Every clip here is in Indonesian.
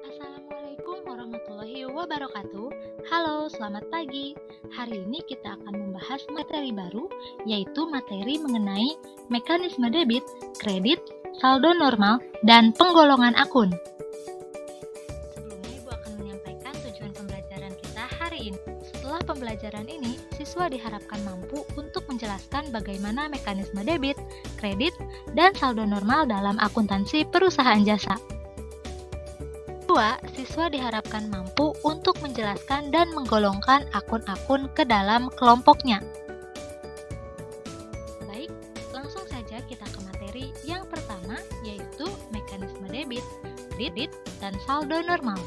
Assalamualaikum warahmatullahi wabarakatuh. Halo, selamat pagi. Hari ini kita akan membahas materi baru, yaitu materi mengenai mekanisme debit, kredit, saldo normal, dan penggolongan akun. Sebelumnya, Ibu akan menyampaikan tujuan pembelajaran kita hari ini. Setelah pembelajaran ini, siswa diharapkan mampu untuk menjelaskan bagaimana mekanisme debit, kredit, dan saldo normal dalam akuntansi perusahaan jasa. Kedua, siswa diharapkan mampu untuk menjelaskan dan menggolongkan akun-akun ke dalam kelompoknya. Baik, langsung saja kita ke materi yang pertama, yaitu mekanisme debit, kredit, dan saldo normal.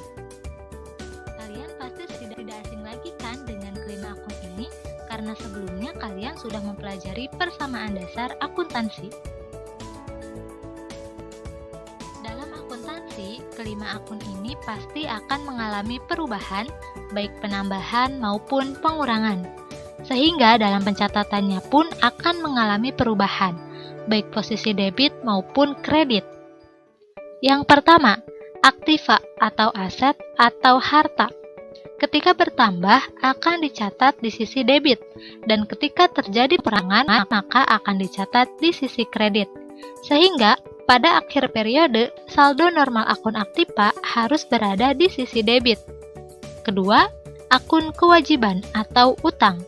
Kalian pasti tidak asing lagi kan dengan kelima akun ini, karena sebelumnya kalian sudah mempelajari persamaan dasar akuntansi. Kelima akun ini pasti akan mengalami perubahan, baik penambahan maupun pengurangan. Sehingga dalam pencatatannya pun akan mengalami perubahan, baik posisi debit maupun kredit. Yang pertama, aktiva atau aset atau harta. Ketika bertambah akan dicatat di sisi debit, dan ketika terjadi perangan maka akan dicatat di sisi kredit. Sehingga pada akhir periode, saldo normal akun aktiva harus berada di sisi debit. Kedua, akun kewajiban atau utang.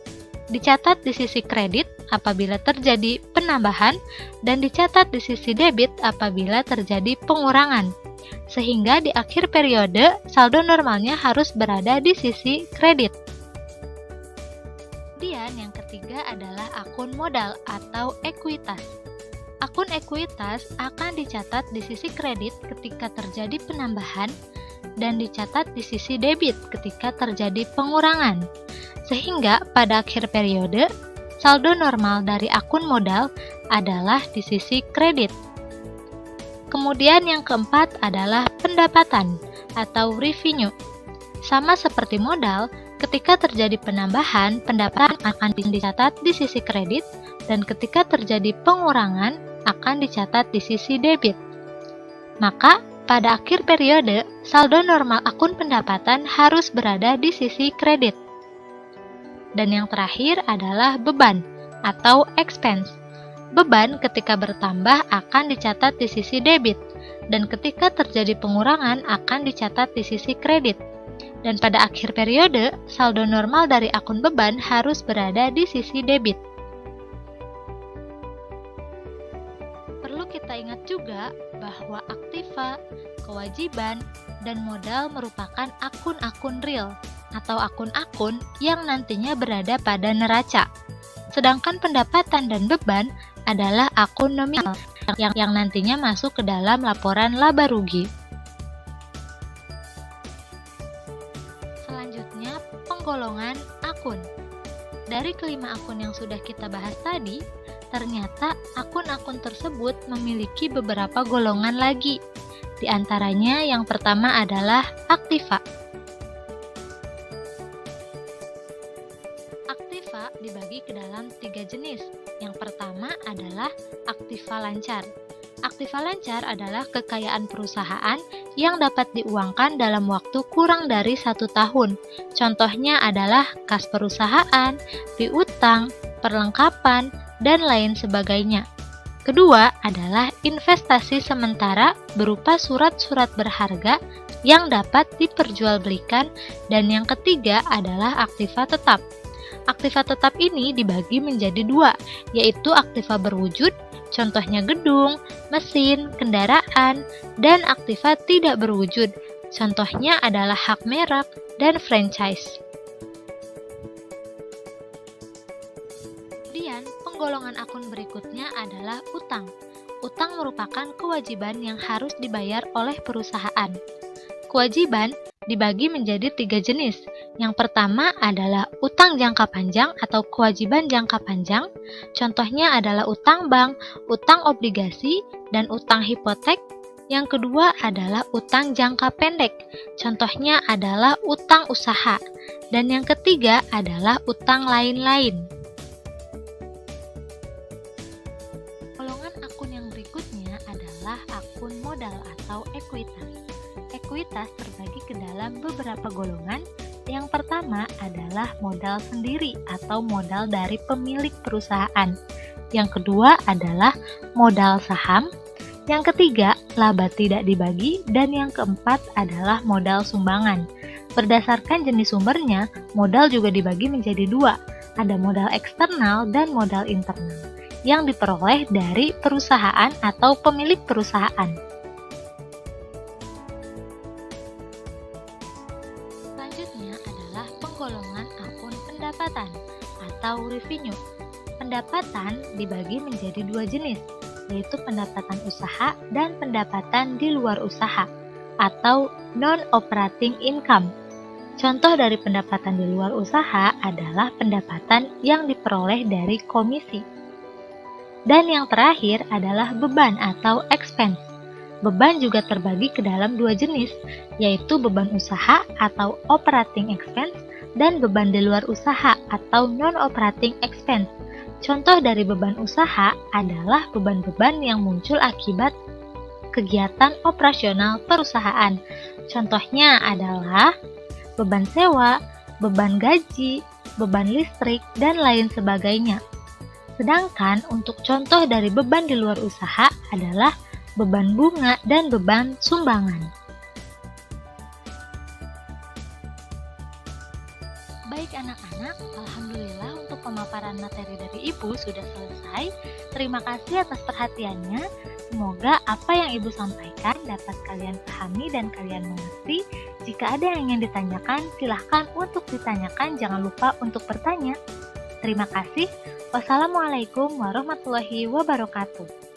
Dicatat di sisi kredit apabila terjadi penambahan dan dicatat di sisi debit apabila terjadi pengurangan. Sehingga di akhir periode, saldo normalnya harus berada di sisi kredit. Kemudian yang ketiga adalah akun modal atau ekuitas. Akun ekuitas akan dicatat di sisi kredit ketika terjadi penambahan dan dicatat di sisi debit ketika terjadi pengurangan. Sehingga pada akhir periode, saldo normal dari akun modal adalah di sisi kredit. Kemudian yang keempat adalah pendapatan atau revenue. Sama seperti modal, ketika terjadi penambahan, pendapatan akan dicatat di sisi kredit dan ketika terjadi pengurangan akan dicatat di sisi debit. Maka, pada akhir periode, saldo normal akun pendapatan harus berada di sisi kredit. Dan yang terakhir adalah beban atau expense. Beban ketika bertambah akan dicatat di sisi debit, dan ketika terjadi pengurangan akan dicatat di sisi kredit. Dan pada akhir periode, saldo normal dari akun beban harus berada di sisi debit. Kita ingat juga bahwa aktiva, kewajiban, dan modal merupakan akun-akun real atau akun-akun yang nantinya berada pada neraca. Sedangkan pendapatan dan beban adalah akun nominal yang nantinya masuk ke dalam laporan laba rugi. Selanjutnya, penggolongan akun. Dari kelima akun yang sudah kita bahas tadi, ternyata akun-akun tersebut memiliki beberapa golongan lagi. Di antaranya yang pertama adalah aktiva. Aktiva dibagi ke dalam 3 jenis. Yang pertama adalah aktiva lancar. Aktiva lancar adalah kekayaan perusahaan yang dapat diuangkan dalam waktu kurang dari 1 tahun. Contohnya adalah kas perusahaan, piutang, perlengkapan, dan lain sebagainya. Kedua adalah investasi sementara berupa surat-surat berharga yang dapat diperjualbelikan, dan yang ketiga adalah aktiva tetap. Aktiva tetap ini dibagi menjadi 2, yaitu aktiva berwujud, contohnya gedung, mesin, kendaraan, dan aktiva tidak berwujud, contohnya adalah hak merek dan franchise. Kemudian, penggolongan akun berikutnya adalah utang. Utang merupakan kewajiban yang harus dibayar oleh perusahaan. Kewajiban dibagi menjadi 3 jenis. Yang pertama adalah utang jangka panjang atau kewajiban jangka panjang. Contohnya adalah utang bank, utang obligasi, dan utang hipotek. Yang kedua adalah utang jangka pendek. Contohnya adalah utang usaha. Dan yang ketiga adalah utang lain-lain. Golongan akun yang berikutnya adalah akun modal atau ekuitas. ekuitas terbagi ke dalam beberapa golongan. Yang pertama adalah modal sendiri atau modal dari pemilik perusahaan. Yang kedua adalah modal saham. Yang ketiga, laba tidak dibagi. Dan yang keempat adalah modal sumbangan. Berdasarkan jenis sumbernya, modal juga dibagi menjadi dua. Ada modal eksternal dan modal internal yang diperoleh dari perusahaan atau pemilik perusahaan. Selanjutnya adalah penggolongan akun pendapatan atau revenue. Pendapatan dibagi menjadi dua jenis, yaitu pendapatan usaha dan pendapatan di luar usaha atau non-operating income. Contoh dari pendapatan di luar usaha adalah pendapatan yang diperoleh dari komisi. Dan yang terakhir adalah beban atau expense. Beban juga terbagi ke dalam dua jenis, yaitu beban usaha atau operating expense dan beban di luar usaha atau non-operating expense. Contoh dari beban usaha adalah beban-beban yang muncul akibat kegiatan operasional perusahaan. Contohnya adalah beban sewa, beban gaji, beban listrik, dan lain sebagainya. Sedangkan untuk contoh dari beban di luar usaha adalah beban bunga dan beban sumbangan. Baik anak-anak, alhamdulillah untuk pemaparan materi dari Ibu sudah selesai. Terima kasih atas perhatiannya. Semoga apa yang Ibu sampaikan dapat kalian pahami dan kalian mengerti. Jika ada yang ingin ditanyakan, silahkan untuk ditanyakan, jangan lupa untuk bertanya. Terima kasih. Wassalamualaikum warahmatullahi wabarakatuh.